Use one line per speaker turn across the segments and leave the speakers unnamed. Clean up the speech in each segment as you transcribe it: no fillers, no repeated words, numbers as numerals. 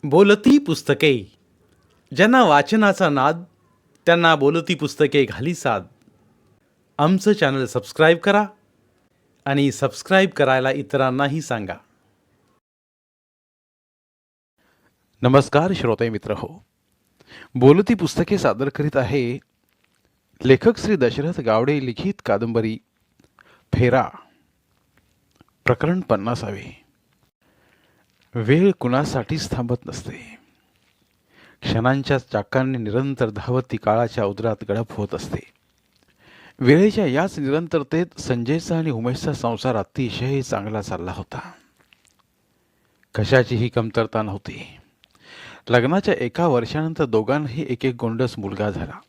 बोलती पुस्तके. ज्यांना वाचनाचा नाद, त्यांना बोलती पुस्तके घाली साद. आमचं चॅनल सबस्क्राईब करा आणि सबस्क्राईब करायला इतरांनाही सांगा. नमस्कार श्रोते मित्र हो. बोलती पुस्तके सादर करीत आहे लेखक श्री दशरथ गावडे लिखित कादंबरी फेरा, प्रकरण 50. वेळ कुणासाठीच थांबत नसते. क्षणांच्या चाकांनी निरंतर धावत ती काळाच्या उदरात गडप होत असते. वेळेच्या याच निरंतरतेत संजयचा आणि उमेशचा संसार अतिशय चांगला चालला होता. कशाचीही कमतरता नव्हती. लग्नाच्या 1 वर्षानंतर दोघांनाही एक गोंडस मुलगा झाला.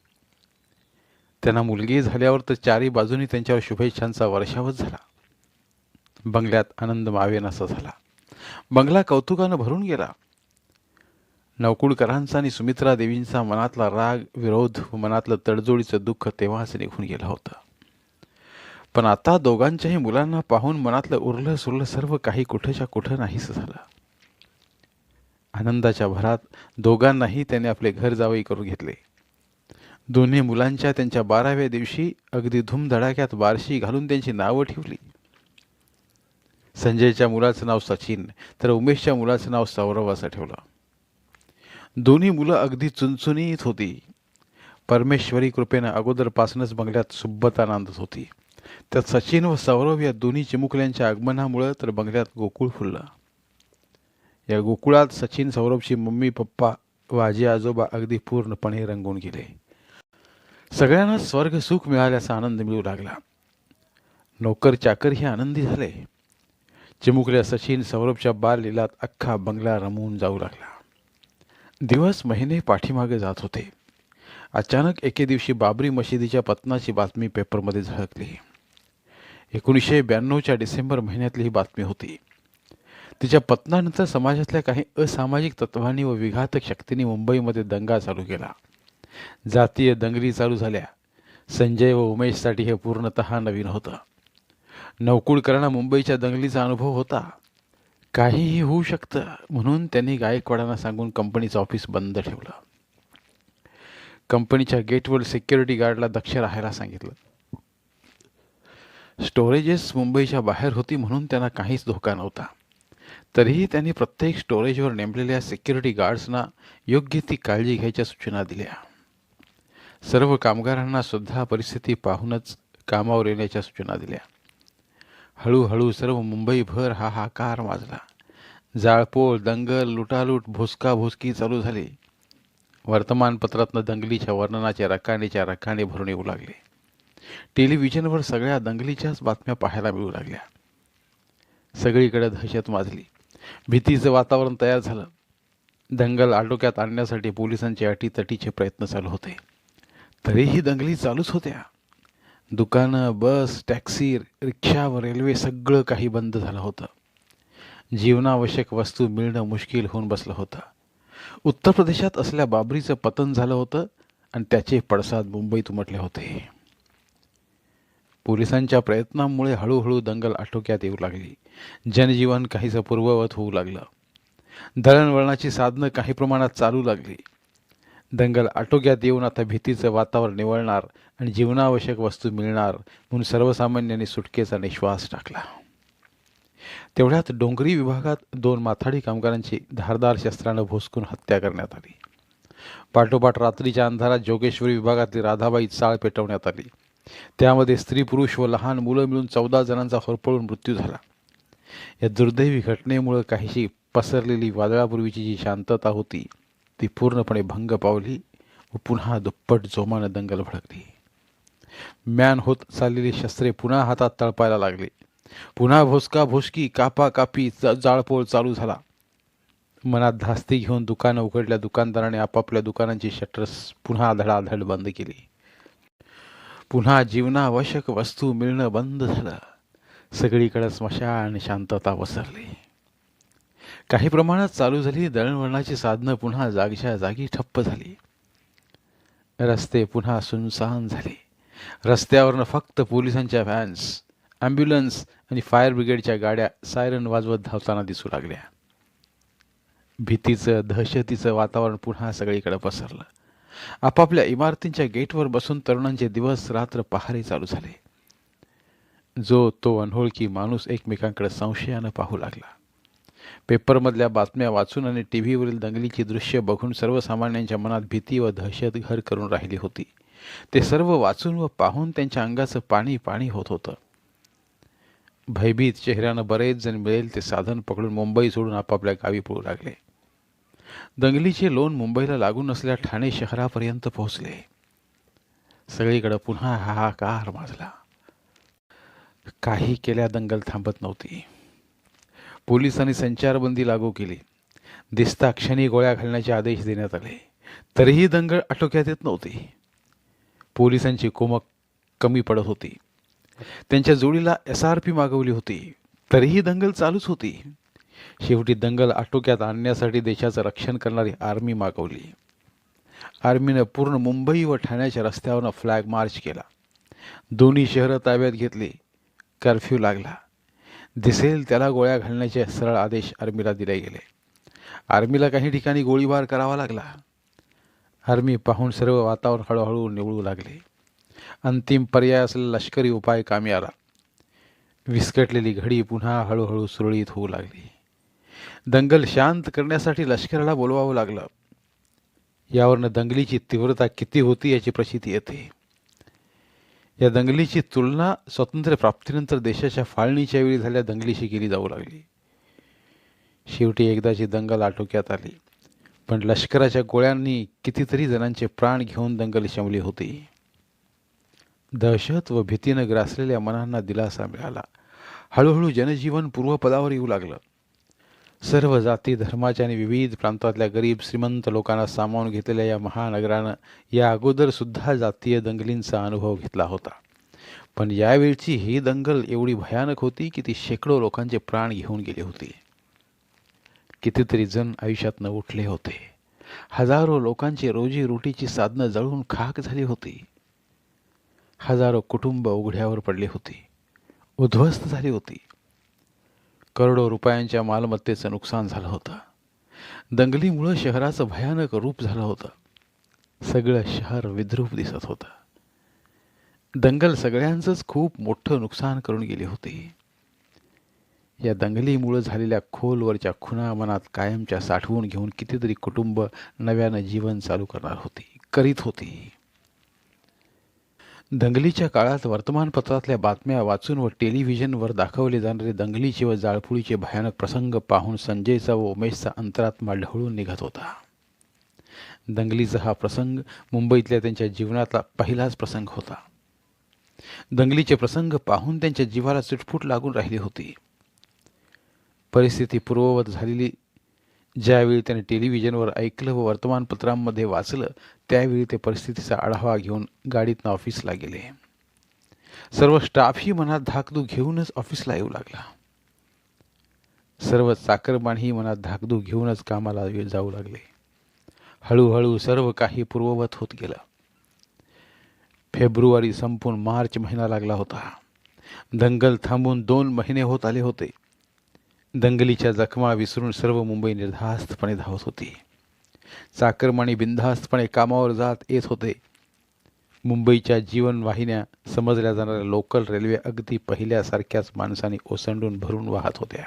त्यांना मुलगी झाल्यावर तर 4ही बाजूनी त्यांच्यावर शुभेच्छांचा वर्षावच झाला. बंगल्यात आनंद मावेनासा झाला. बंगला कौतुकानं भरून गेला. नवकुळकरांचा आणि सुमित्रा देवींचा मनातला राग, विरोध व मनातलं तडजोडीचं दुःख तेव्हाच निघून गेलं होतं. पण आता दोघांच्याही मुलांना पाहून मनातलं उरलं सुरलं सर्व काही कुठंच्या कुठं नाहीसं झालं. आनंदाच्या भरात दोघांनाही त्याने आपले घर जावई करून घेतले. दोन्ही मुलांच्या त्यांच्या 12व्या दिवशी अगदी धूमधडाक्यात बारशी घालून त्यांची नावं ठेवली. संजयच्या मुलाचं नाव सचिन तर उमेशच्या मुलाचं नाव सौरव असं ठेवलं. दोन्ही मुलं अगदी चुणचुणीत होती. परमेश्वरी कृपेनं अगोदरपासूनच बंगल्यात सुब्बता नांदत होती. त्यात सचिन व सौरव या दोन्ही चिमुकल्यांच्या आगमनामुळं तर बंगल्यात गोकुळ फुललं. या गोकुळात सचिन, सौरभची मम्मी पप्पा व आजी आजोबा अगदी पूर्णपणे रंगून गेले. सगळ्यांना स्वर्ग सुख मिळाल्याचा आनंद मिळू लागला. नोकर चाकरही आनंदी झाले. चिमुकल्या सचिन, सौरभच्या बाललीलात अख्खा बंगला रमून जाऊ लागला. दिवस महिने पाठीमागे जात होते. अचानक एके दिवशी बाबरी मशिदीच्या पतनाची बातमी पेपरमध्ये झळकली. 1992च्या डिसेंबर महिन्यातली ही बातमी होती. तिच्या पतनानंतर समाजातल्या काही असामाजिक तत्वांनी व विघातक शक्तींनी मुंबईमध्ये दंगा चालू केला. जातीय दंगली चालू झाल्या. संजय व उमेशसाठी हे पूर्णतः नवीन होतं. नवकुळकरांना मुंबईच्या दंगलीचा अनुभव होता. काहीही होऊ शकतं म्हणून त्यांनी गायकवाडांना सांगून कंपनीचं ऑफिस बंद ठेवलं. कंपनीच्या गेटवर सिक्युरिटी गार्डला दक्ष राहायला सांगितलं. स्टोरेजेस मुंबईच्या बाहेर होती म्हणून त्यांना काहीच धोका नव्हता. तरीही त्यांनी प्रत्येक स्टोरेजवर नेमलेल्या सिक्युरिटी गार्ड्सना योग्य ती काळजी घ्यायच्या सूचना दिल्या. सर्व कामगारांना सुद्धा परिस्थिती पाहूनच कामावर येण्याच्या सूचना दिल्या. हळूहळू सर्व मुंबईभर हाहाकार माजला. जाळपोळ, दंगल, लुटालूट, भोसकाभोसकी चालू झाली. वर्तमानपत्रातनं दंगलीच्या वर्णनाचे रकाने भरून येऊ लागले. टेलिव्हिजनवर सगळ्या दंगलीच्याच बातम्या पाहायला मिळू लागल्या. सगळीकडे दहशत माजली. भीतीचं वातावरण तयार झालं. दंगल आटोक्यात आणण्यासाठी पोलिसांचे अटीतटीचे प्रयत्न चालू होते. तरीही दंगली चालूच होत्या. दुकानं, बस, टॅक्सी, रिक्षा व रेल्वे सगळं काही बंद झालं होतं. जीवनावश्यक वस्तू मिळणं मुश्किल होऊन बसलं होतं. उत्तर प्रदेशात असल्या बाबरीचं पतन झालं होतं आणि त्याचे पडसाद मुंबईत उमटले होते. पोलिसांच्या प्रयत्नांमुळे हळूहळू दंगल आटोक्यात येऊ लागली. जनजीवन काहीसं पूर्ववत होऊ लागलं. दळणवळणाची साधनं काही प्रमाणात चालू लागली. दंगल आटोक्यात येऊन आता भीतीचं वातावरण निवळणार आणि जीवनावश्यक वस्तू मिळणार म्हणून सर्वसामान्यांनी सुटकेचा निश्वास टाकला. तेवढ्यात डोंगरी विभागात 2 माथाडी कामगारांची धारदार शस्त्रानं भोसकून हत्या करण्यात आली. पाठोपाठ रात्रीच्या अंधारात जोगेश्वरी विभागातली राधाबाई चाळ पेटवण्यात आली. त्यामध्ये स्त्री, पुरुष व लहान मुलं मिळून 14 जणांचा होरपळून मृत्यू झाला. या दुर्दैवी घटनेमुळे काहीशी पसरलेली वादळापूर्वीची जी शांतता होती ती पूर्णपणे भंग पावली व पुन्हा दुप्पट जोमानं दंगल भडकली. म्यान होत चाललेली शस्त्रे पुन्हा हातात तळपायला लागली. पुन्हा भोसकी, कापाकापी, जाळपोळ चालू झाला. मनात धास्ती घेऊन दुकानं उघडल्या दुकानदाराने आपापल्या दुकानांची शटर्स पुन्हा धडाधड बंद केली. पुन्हा जीवनावश्यक वस्तू मिळणं बंद झालं. सगळीकडे स्मशान शांतता पसरली. काही प्रमाणात चालू झाली दळणवळणाची साधनं पुन्हा जागच्या जागी ठप्प झाली. रस्ते पुन्हा सुनसान झाले. रस्त्यावरनं फक्त पोलिसांच्या व्हॅन्स, ॲम्ब्युलन्स आणि फायर ब्रिगेडच्या गाड्या सायरन वाजवत धावताना दिसू लागल्या. भीतीचं दहशतीचं वातावरण पुन्हा सगळीकडे पसरलं. आपापल्या इमारतींच्या गेटवर बसून तरुणांचे दिवस रात्र पहारे चालू झाले. जो तो अनोळखी माणूस एकमेकांकडे संशयानं पाहू लागला. पेपरमधल्या बातम्या वाचून आणि टी व्हीवरील दंगलीची दृश्य बघून सर्वसामान्यांच्या मनात भीती व दहशत घर करून राहिली होती. ते सर्व वाचून व पाहून त्यांच्या अंगाचं पाणी पाणी होत होतं. भयभीत चेहऱ्यानं बरेच जण मिळेल ते साधन पकडून मुंबई सोडून आपापल्या गावी पळू लागले. दंगलीचे लोण मुंबईला लागून असलेल्या ठाणे शहरापर्यंत पोहोचले. सगळीकडे पुन्हा हाहाकार माजला. काही केल्या दंगल थांबत नव्हती. पोलिसांनी संचारबंदी लागू केली. दिसता क्षणी गोळ्या घालण्याचे आदेश देण्यात आले. तरीही दंगल आटोक्यात येत नव्हती. पोलिसांची कुमक कमी पडत होती. त्यांच्या जोडीला SRP मागवली होती. तरीही दंगल चालूच होती. शेवटी दंगल आटोक्यात आणण्यासाठी देशाचं रक्षण करणारी आर्मी मागवली. आर्मीनं पूर्ण मुंबई व ठाण्याच्या रस्त्यावरनं फ्लॅग मार्च केला. दोन्ही शहरं ताब्यात घेतली. कर्फ्यू लागला. दिसेल त्याला गोळ्या घालण्याचे सरळ आदेश आर्मीला दिले गेले. आर्मीला काही ठिकाणी गोळीबार करावा लागला. आर्मी पाहून सर्व वातावरण हळूहळू निवळू लागले. अंतिम पर्याय असलेला लष्करी उपाय कामी आला. विस्कटलेली घडी पुन्हा हळूहळू सुरळीत होऊ लागली. दंगल शांत करण्यासाठी लष्कराला बोलवावं लागलं. यावरनं दंगलीची तीव्रता किती होती याची प्रचिती येते. या दंगलीची तुलना स्वातंत्र्य प्राप्तीनंतर देशाच्या फाळणीच्या वेळी झालेल्या दंगलीशी केली जाऊ लागली. शेवटी एकदाची दंगल आटोक्यात आली, पण लष्कराच्या गोळ्यांनी कितीतरी जणांचे प्राण घेऊन दंगल शमली होती. दहशत व भीतीनं ग्रासलेल्या मनांना दिलासा मिळाला. हळूहळू जनजीवन पूर्वपदावर येऊ लागलं. सर्व जाती धर्माच्या आणि विविध प्रांतातल्या गरीब श्रीमंत लोकांना सामावून घेतलेल्या या महानगरानं या अगोदर सुद्धा जातीय दंगलींचा अनुभव घेतला होता. पण यावेळची ही दंगल एवढी भयानक होती की ती शेकडो लोकांचे प्राण घेऊन गेली होती. कितीतरी जण आयुष्यातनं उठले होते. हजारो लोकांची रोजीरोटीची साधनं जळून खाक झाली होती. हजारो कुटुंब उघड्यावर पडली होती, उद्ध्वस्त झाली होती. करोडो रुपयांच्या मालमत्तेचं नुकसान झालं होतं. दंगलीमुळं शहराचं भयानक रूप झालं होतं. सगळं शहर विद्रूप दिसत होतं. दंगल सगळ्यांचंच खूप मोठं नुकसान करून गेली होती. या दंगलीमुळं झालेल्या खोलवरच्या खुणा मनात कायमच्या साठवून घेऊन कितीतरी कुटुंब नव्यानं जीवन चालू करीत होती. दंगलीच्या काळात वर्तमानपत्रातल्या बातम्या वाचून व टेलिव्हिजनवर दाखवले जाणारे दंगलीचे व जाळपोळीचे भयानक प्रसंग पाहून संजयचा व उमेशचा अंतरात्मा ढवळून निघत होता. दंगलीचा हा प्रसंग मुंबईतल्या त्यांच्या जीवनातला पहिलाच प्रसंग होता. दंगलीचे प्रसंग पाहून त्यांच्या जीवाला चुटफूट लागून राहिली होती. परिस्थिती पूर्ववत झालेली ज्यावेळी त्याने टेलिव्हिजनवर ऐकलं व वर्तमानपत्रांमध्ये वाचलं त्यावेळी ते परिस्थितीचा आढावा घेऊन गाडीतनं ऑफिसला गेले. सर्व स्टाफही मनात धाकधूक घेऊनच ऑफिसला येऊ लागला. सर्व चाकरमानही मनात धाकधूक घेऊनच कामाला जाऊ लागले. हळूहळू सर्व काही पूर्ववत होत गेलं. फेब्रुवारी संपून मार्च महिना लागला होता. दंगल थांबून 2 महिने होत आले होते. दंगलीच्या जखमा विसरून सर्व मुंबई निर्धास्तपणे धावत होती. चाकरमानी बिनधास्तपणे कामावर जात येत होते. मुंबईच्या जीवनवाहिन्या समजल्या जाणाऱ्या लोकल रेल्वे अगदी पहिल्यासारख्याच माणसांनी ओसंडून भरून वाहत होत्या.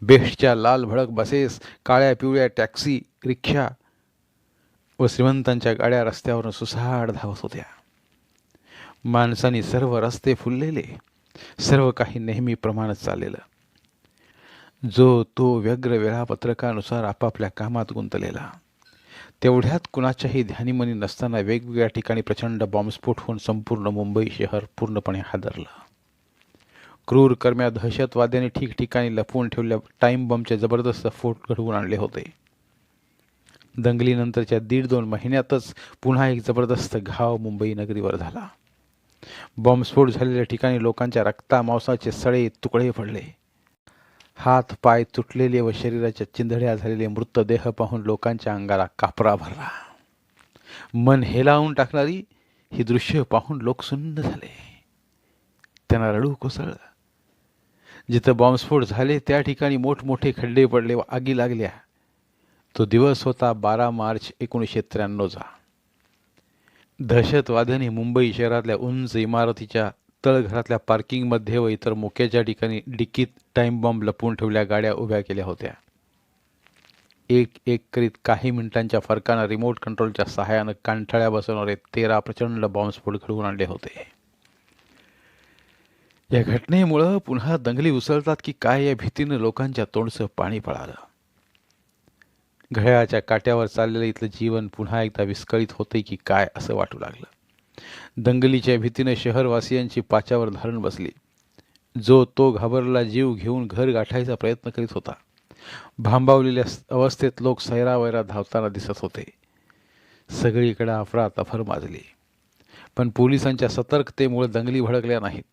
बेस्टच्या लाल भडक बसेस, काळ्या पिवळ्या टॅक्सी, रिक्षा व श्रीमंतांच्या गाड्या रस्त्यावरून सुसाट धावत होत्या. माणसांनी सर्व रस्ते फुललेले. सर्व काही नेहमीप्रमाणेच चाललेलं. जो तो व्यग्र वेळापत्रकानुसार आपापल्या कामात गुंतलेला. तेवढ्यात कुणाच्याही ध्यानीमनी नसताना वेगवेगळ्या ठिकाणी प्रचंड बॉम्बस्फोट होऊन संपूर्ण मुंबई शहर पूर्णपणे हादरलं. क्रूर कर्म्या दहशतवाद्यांनी ठिकठिकाणी लपवून ठेवलेल्या टाईम बॉम्बचे जबरदस्त स्फोट घडवून आणले होते. दंगलीनंतरच्या 1.5-2 महिन्यातच पुन्हा एक जबरदस्त घाव मुंबई नगरीवर झाला. बॉम्बस्फोट झालेल्या ठिकाणी लोकांच्या रक्तामांसाचे सडे तुकडे पडले. हात पाय तुटलेले व शरीराच्या चिंधड्या झालेले मृतदेह पाहून लोकांच्या अंगाला कापरा भरला. मन हेलावून टाकणारी ही दृश्य पाहून लोक सुन्न झाले. त्यांना रडू कोसळलं. जिथं बॉम्बस्फोट झाले त्या ठिकाणी मोठमोठे खड्डे पडले व आगी लागल्या. तो दिवस होता 12 मार्च 1993चा. दहशतवाद्यांनी मुंबई शहरातल्या उंच इमारतीच्या तळघरातल्या पार्किंगमध्ये व इतर मोक्याच्या ठिकाणी डिकीत टाइम बॉम्ब लपवून ठेवल्या गाड्या उभ्या केल्या होत्या. एक एक करीत काही मिनिटांच्या फरकानं रिमोट कंट्रोलच्या सहाय्यानं कानठळ्या बसवणारे 13 प्रचंड बॉम्बस्फोट घडवून आणले होते. या घटनेमुळं पुन्हा दंगली उसळतात की काय या भीतीनं लोकांच्या तोंडचं पाणी पळालं. घड्याळाच्या काट्यावर चाललेलं इथलं जीवन पुन्हा एकदा विस्कळीत होते की काय असं वाटू लागलं. दंगलीच्या भीतीने शहरवासियांची पाचावर धारण बसली. जो तो घाबरला जीव घेऊन घर गाठायचा प्रयत्न करीत होता. भांबावलेल्या अवस्थेत लोक सैरावैरा धावताना दिसत होते. सगळीकडे अफरातफर माजली. पण पोलिसांच्या सतर्कतेमुळे दंगली भडकल्या नाहीत.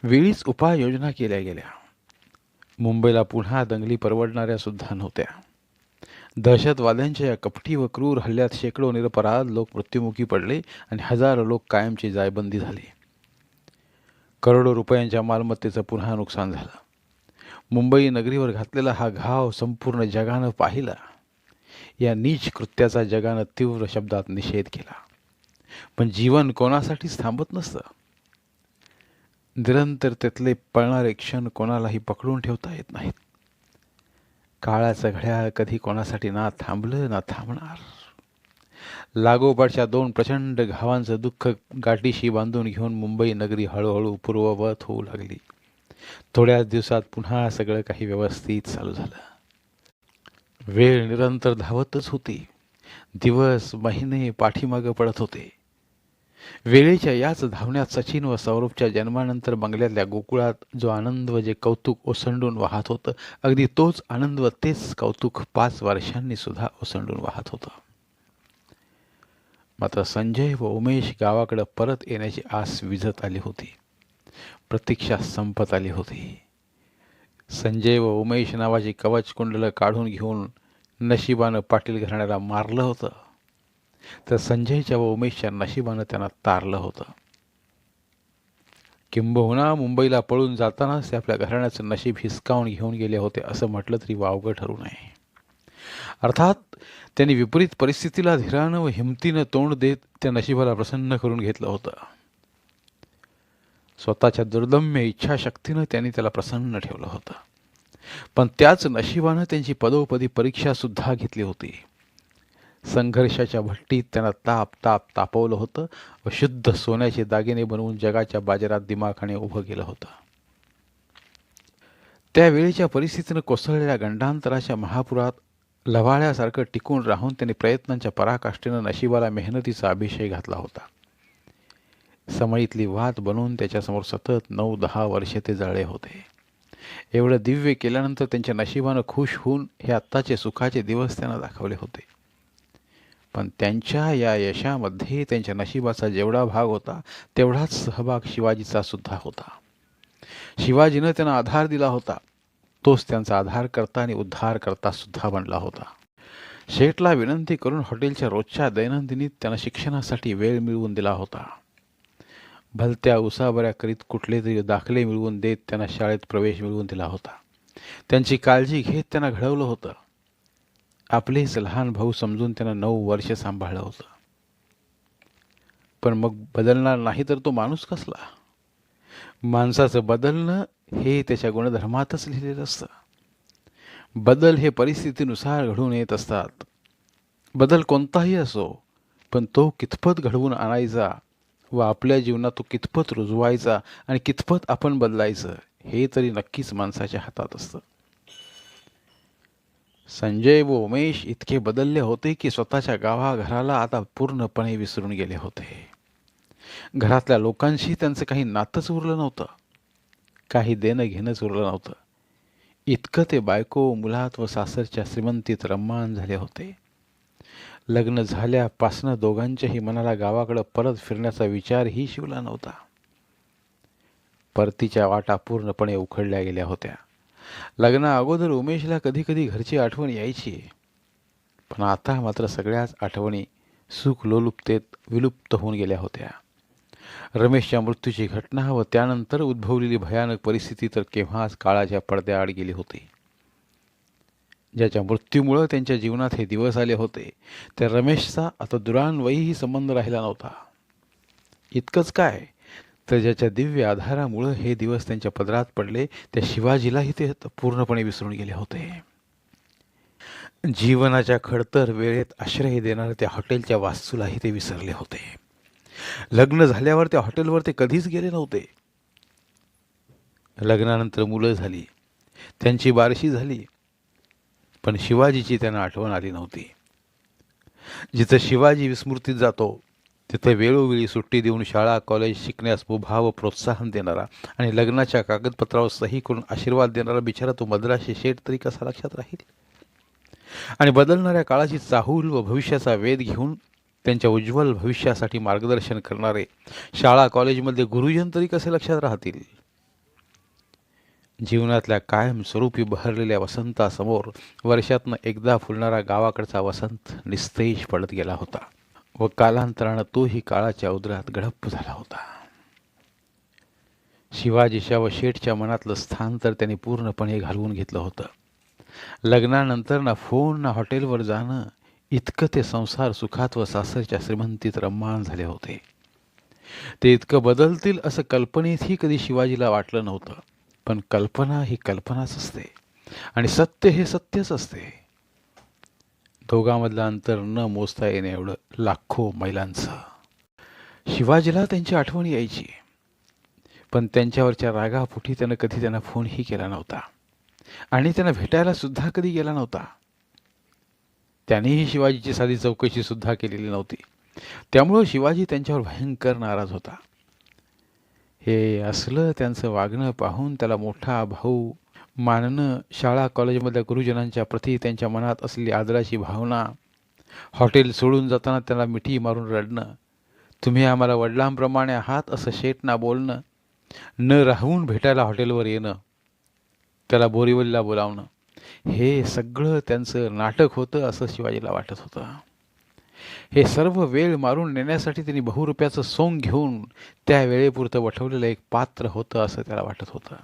वेळीच उपाययोजना केल्या गेल्या. मुंबईला पुन्हा दंगली परवडणाऱ्या सुद्धा नव्हत्या. दहशतवाद्यांच्या या कपटी व क्रूर हल्ल्यात शेकडो निरपराध लोक मृत्युमुखी पडले आणि हजारो लोक कायमची जायबंदी झाली. करोडो रुपयांच्या मालमत्तेचं पुन्हा नुकसान झालं. मुंबई नगरीवर घातलेला हा घाव संपूर्ण जगानं पाहिला. या नीच कृत्याचा जगानं तीव्र शब्दात निषेध केला. पण जीवन कोणासाठीच थांबत नसतं. निरंतरतेतले पळणारे क्षण कोणालाही पकडून ठेवता येत नाहीत. काळाचं घड्याळ कधी कोणासाठी ना थांबलं ना थांबणार. लागोपाठच्या 2 प्रचंड घावांचं दुःख गाठीशी बांधून घेऊन मुंबई नगरी हळूहळू पूर्ववत होऊ लागली. थोड्याच दिवसात पुन्हा सगळं काही व्यवस्थित चालू झालं. वेळ निरंतर धावतच होती. दिवस महिने पाठीमागं पडत होते. वेळेच्या याच धावण्यात सचिन व सौरभच्या जन्मानंतर बंगल्यातल्या गोकुळात जो आनंद व जे कौतुक ओसंडून वाहत होतं, अगदी तोच आनंद व तेच कौतुक 5 वर्षांनी सुद्धा ओसंडून वाहत होतं. मात्र संजय व उमेश गावाकडे परत येण्याची आस विझत आली होती. प्रतीक्षा संपत आली होती. संजय व उमेश नावाची कवच कुंडलं काढून घेऊन नशिबानं पाटील घराण्याला मारलं होतं, तर संजयच्या व उमेशच्या नशिबानं त्यांना तारलं होतं. किंबहुना मुंबईला पळून जातानाच ते आपल्या घराण्याचं नशीब हिसकावून घेऊन गेले होते असं म्हटलं तरी वावगं ठरू नये. अर्थात त्यांनी विपरीत परिस्थितीला धीरानं व हिमतीनं तोंड देत त्या नशिबाला प्रसन्न करून घेतलं होतं. स्वतःच्या दुर्दम्य इच्छाशक्तीनं त्यांनी त्याला प्रसन्न ठेवलं होतं. पण त्याच नशिबानं त्यांची पदोपदी परीक्षा सुद्धा घेतली होती. संघर्षाच्या भट्टीत त्यांना तापवलं होतं व शुद्ध सोन्याचे दागिने बनवून जगाच्या बाजारात दिमाखाने उभं केलं होतं. त्यावेळेच्या परिस्थितीनं कोसळलेल्या गंडांतराच्या महापुरात लव्हाळ्यासारखं टिकून राहून त्यांनी प्रयत्नांच्या पराकाष्ठेनं नशिबाला मेहनतीचा अभिषेक घातला होता. समईतली वात बनवून त्याच्यासमोर सतत 9-10 वर्षे ते जळले होते. एवढं दिव्य केल्यानंतर त्यांच्या नशिबानं खुश होऊन हे आत्ताचे सुखाचे दिवस त्यांना दाखवले होते. पण त्यांच्या या यशामध्ये त्यांच्या नशिबाचा जेवढा भाग होता तेवढाच सहभाग शिवाजीचा सुद्धा होता. शिवाजीनं त्यांना आधार दिला होता. तोच त्यांचा आधारकर्ता आणि उद्धारकर्ता सुद्धा बनला होता. शेठला विनंती करून हॉटेलच्या रोजच्या दैनंदिनीत त्यांना शिक्षणासाठी वेळ मिळवून दिला होता. भलत्या उसाबऱ्या करीत कुठले तरी दाखले मिळवून देत त्यांना शाळेत प्रवेश मिळवून दिला होता. त्यांची काळजी घेत त्यांना घडवलं होतं. आपलेच लहान भाऊ समजून त्यांना 9 वर्ष सांभाळलं होतं. पण मग बदलणार नाही तर तो माणूस कसला? माणसाचं बदलणं हे त्याच्या गुणधर्मातच लिहिलेलं असतं. बदल हे परिस्थितीनुसार घडून येत असतात. बदल कोणताही असो, पण तो कितपत घडवून आणायचा व आपल्या जीवनात तो कितपत रुजवायचा आणि कितपत आपण बदलायचं हे तरी नक्कीच माणसाच्या हातात असतं. संजय व उमेश इतके बदलले होते की स्वतःच्या गावाघराला आता पूर्णपणे विसरून गेले होते. घरातल्या लोकांशी त्यांचं काही नातंच उरलं नव्हतं. काही देणं घेणंच उरलं नव्हतं. इतकं ते बायको, मुलात व सासरच्या श्रीमंतीत रम्मान झाले होते. लग्न झाल्यापासनं दोघांच्याही मनाला गावाकडं परत फिरण्याचा विचारही शिवला नव्हता. परतीच्या वाटा पूर्णपणे उखडल्या गेल्या होत्या. लग्ना अगोदर उमेशला कधी कधी घरची आठवण यायची, पण आता मात्र सगळ्याच आठवणी सुख लोलुपतेत विलुप्त होऊन गेल्या होत्या. रमेशच्या मृत्यूची घटना व त्यानंतर उद्भवलेली भयानक परिस्थिती तर केव्हाच काळाच्या पडद्याआड गेली होती. ज्याच्या मृत्यूमुळं त्यांच्या जीवनात हे दिवस आले होते, त्या रमेशचा आता दुरान्वयीही संबंध राहिला नव्हता. इतकंच काय, तर ज्याच्या दिव्य आधारामुळं हे दिवस त्यांच्या पदरात पडले, त्या शिवाजीलाही ते पूर्णपणे विसरून गेले होते. जीवनाच्या खडतर वेळेत आश्रय देणाऱ्या त्या हॉटेलच्या वास्तूलाही ते विसरले होते. लग्न झाल्यावर त्या हॉटेलवर ते कधीच गेले नव्हते. लग्नानंतर मुलं झाली, त्यांची बारशी झाली, पण शिवाजीची त्यांना आठवण आली नव्हती. जिथं शिवाजी विस्मृतीत जातो, तिथं वेळोवेळी सुट्टी देऊन शाळा कॉलेज शिकण्यास मुभाव प्रोत्साहन देणारा आणि लग्नाच्या कागदपत्रावर सही करून आशीर्वाद देणारा बिचारा तो मद्रासी शेठ तरी कसा लक्षात राहील? आणि बदलणाऱ्या काळाची चाहूल व भविष्याचा वेध घेऊन त्यांच्या उज्ज्वल भविष्यासाठी मार्गदर्शन करणारे शाळा कॉलेजमधले गुरुजन तरी कसे लक्षात राहतील? जीवनातल्या कायमस्वरूपी बहरलेल्या वसंतासमोर वर्षातनं एकदा फुलणारा गावाकडचा वसंत निस्तेज पडत गेला होता व कालांतरानं तोही काळाच्या उदरात गडप झाला होता. शिवाजीच्या व शेठच्या मनातलं स्थान तर त्यांनी पूर्णपणे घालवून घेतलं होतं. लग्नानंतर ना फोन ना हॉटेलवर जाणं, इतकं ते संसार सुखात व सासरच्या श्रीमंतीत रम्मान झाले होते. ते इतकं बदलतील असं कल्पनेतही कधी शिवाजीला वाटलं नव्हतं. पण कल्पना ही कल्पनाच असते आणि सत्य हे सत्यच असते. दोघांमधलं अंतर न मोजता येणे एवढं लाखो मैलांचं. शिवाजीला त्यांची आठवण यायची, पण त्यांच्यावरच्या रागापोटी त्यानं कधी त्यांना फोनही केला नव्हता आणि त्यांना भेटायला सुद्धा कधी गेला नव्हता. त्यानेही शिवाजीची साधी चौकशी सुद्धा केलेली नव्हती. त्यामुळं शिवाजी त्यांच्यावर भयंकर नाराज होता. हे असलं त्यांचं वागणं पाहून त्याला मोठा भाऊ मानणं, शाळा कॉलेजमधल्या गुरुजनांच्या प्रती त्यांच्या मनात असलेली आदराची भावना, हॉटेल सोडून जाताना त्याला मिठी मारून रडणं, तुम्ही आम्हाला वडिलांप्रमाणे आहात असं शेठना बोलणं, न राहून भेटायला हॉटेलवर येणं, त्याला बोरिवलीला बोलावणं, हे सगळं त्यांचं नाटक होतं असं शिवाजीला वाटत होतं. हे सर्व वेळ मारून नेण्यासाठी त्यांनी बहुरुपयाचं सोंग घेऊन त्या वेळेपुरतं वठवलेलं एक पात्र होतं असं त्याला वाटत होतं.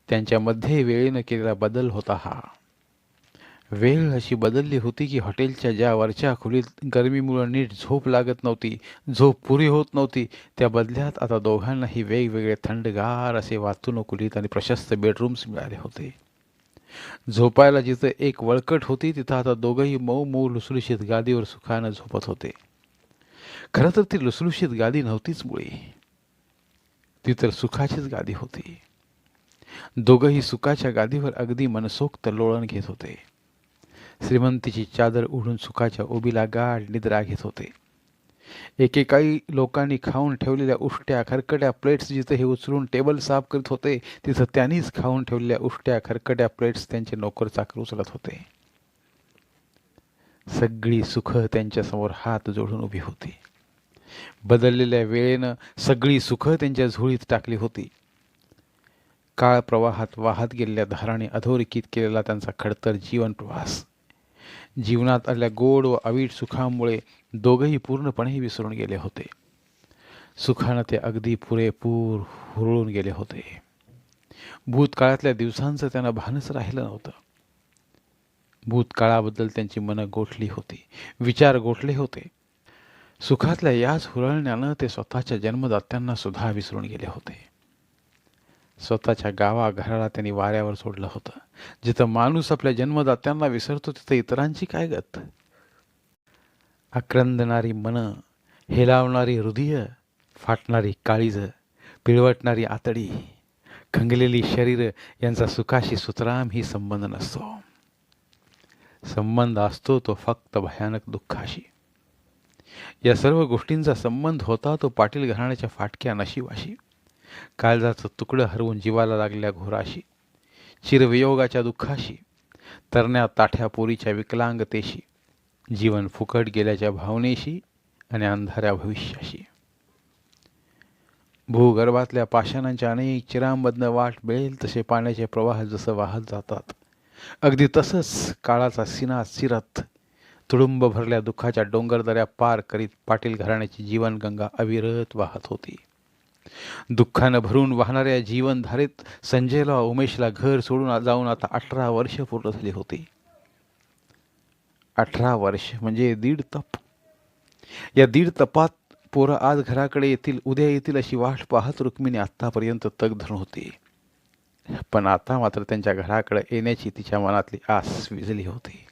त्यांच्यामध्ये वेळेनं केलेला बदल होता हा. वेळ अशी बदलली होती की हॉटेलच्या ज्या वरच्या खोलीत गरमीमुळं नीट झोप लागत नव्हती, झोप पुरी होत नव्हती, त्या बदल्यात आता दोघांनाही वेगवेगळे थंडगार असे वातानुकूलित आणि प्रशस्त बेडरूम्स मिळाले होते. झोपायला जिथं एक वळकट होती, तिथं आता दोघंही मऊ मऊ लुसलुशीत गादीवर सुखानं झोपत होते. खरं तर ती लुसलुशीत गादी नव्हतीच मुळी, ती तर सुखाचीच गादी होती. दोघंही सुखाच्या गादीवर अगदी मनसोक्त लोळण घेत होते. श्रीमंतीची चादर उडून सुखाच्या उबीला गाढ निद्रा घेत होते. एकेकाळी लोकांनी खाऊन ठेवलेल्या उष्ट्या खरकट्या प्लेट्स जिथे हे उचलून टेबल साफ करत होते, तिथं त्यांनीच खाऊन ठेवलेल्या उष्ट्या खरकट्या प्लेट्स त्यांचे नोकर चाकर उचलत होते. सगळी सुख त्यांच्यासमोर हात जोडून उभी होती. बदललेल्या वेळेनं सगळी सुख त्यांच्या झोळीत टाकली होती. काळ प्रवाहात वाहत गेलेल्या धाराने अधोरेखित केलेला त्यांचा खडतर जीवन प्रवास, जीवनात आलेल्या गोड व अवीट सुखामुळे दोघंही पूर्णपणे विसरून गेले होते. सुखानं ते अगदी पुरेपूर हुरळून गेले होते. भूतकाळातल्या दिवसांचं त्यांना भानच राहिलं नव्हतं. भूतकाळाबद्दल त्यांची मनं गोठली होती, विचार गोठले होते. सुखातल्या याच हुरळण्यानं ते स्वतःच्या जन्मदात्यांना सुद्धा विसरून गेले होते. स्वतःच्या गावाघराला त्यांनी वाऱ्यावर सोडलं होतं. जिथं माणूस आपल्या जन्मदात्यांना विसरतो, तिथं इतरांची काय गत? आक्रंदणारी मनं, हेलावणारी हृदय, फाटणारी काळीजं, पिळवटणारी आतडी, खंगलेली शरीर यांचा सुखाशी सुतरामही संबंध नसतो. संबंध असतो तो फक्त भयानक दुःखाशी. या सर्व गोष्टींचा संबंध होता तो पाटील घराण्याच्या फाटक्या नशिबाशी, काळजाचं तुकडं हरवून जीवाला लागलेल्या घोराशी, चिरवियोगाच्या दुःखाशी, तरण्या ताठ्या पोरीच्या विकलांगतेशी, जीवन फुकट गेल्याच्या भावनेशी आणि अंधाऱ्या भविष्याशी. भूगर्भातल्या पाषाणांच्या अनेक चिरांमधनं वाट मिळेल तसे पाण्याचे प्रवाह जसं वाहत जातात, अगदी तसंच काळाचा सिना चिरत तुडुंब भरल्या दुःखाच्या डोंगरदऱ्या पार करीत पाटील घराण्याची जीवनगंगा अविरत वाहत होती. दुःखानं भरून वाहणाऱ्या जीवनधारेत संजयला उमेशला घर सोडून जाऊन आता 18 वर्ष पूर्ण झाली होती. 18 वर्ष म्हणजे दीड तप. या दीड तपात पोरं आज घराकडे येतील, उद्या येतील अशी वाट पाहत रुक्मिणी आत्तापर्यंत तग धरून होती. पण आता मात्र त्यांच्या घराकडे येण्याची तिच्या मनातली आस विझली होती.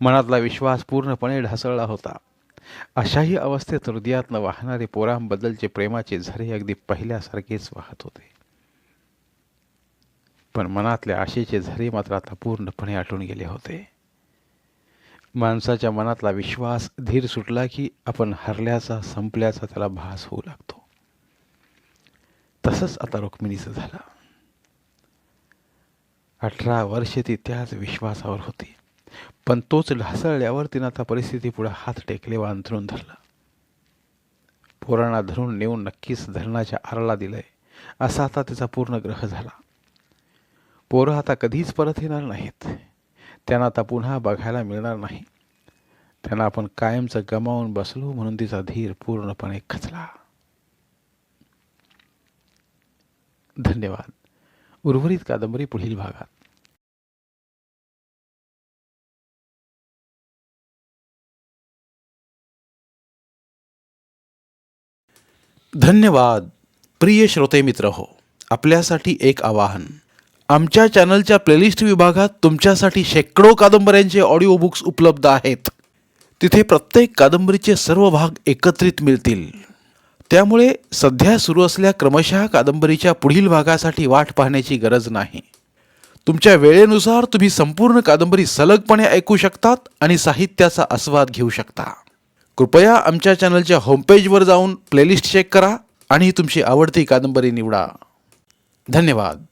मनातला विश्वास पूर्णपणे ढासळला होता. अशाही अवस्थेत हृदयातनं वाहणारे पोरांबद्दलचे प्रेमाचे झरे अगदी पहिल्यासारखेच वाहत होते. पण मनातल्या आशेचे झरे मात्र आता पूर्णपणे आटून गेले होते. माणसाच्या मनातला विश्वास धीर सुटला की आपण हरल्याचा, संपल्याचा त्याला भास होऊ लागतो. तसंच आता रुक्मिणीचं झालं. 18 वर्षे ती त्याच विश्वासावर होती, पण तोच ढासळल्यावर तिनं आता परिस्थितीपुढे हात टेकले व अंथरून धरलं. पोरांना धरून नेऊन नक्कीच धरणाच्या आराला दिलंय असा आता तिचा पूर्ण ग्रह झाला. पोरं आता कधीच परत येणार नाहीत. त्यांना आता पुन्हा बघायला मिळणार नाही. त्यांना आपण कायमचं गमावून बसलो म्हणून तिचा धीर पूर्णपणे खचला. धन्यवाद. उर्वरित कादंबरी पुढील भागात.
धन्यवाद. प्रिय श्रोते मित्र हो, आपल्यासाठी एक आवाहन. आमच्या चॅनलच्या प्लेलिस्ट विभागात तुमच्यासाठी शेकडो कादंबऱ्यांचे ऑडिओ बुक्स उपलब्ध आहेत. तिथे प्रत्येक कादंबरीचे सर्व भाग एकत्रित मिळतील. त्यामुळे सध्या सुरू असलेल्या क्रमशः कादंबरीच्या पुढील भागासाठी वाट पाहण्याची गरज नाही. तुमच्या वेळेनुसार तुम्ही संपूर्ण कादंबरी सलगपणे ऐकू शकतात आणि साहित्याचा आस्वाद घेऊ शकता. कृपया आमच्या चॅनलच्या होमपेजवर जाऊन प्लेलिस्ट चेक करा आणि तुमची आवडती कादंबरी निवडा. धन्यवाद.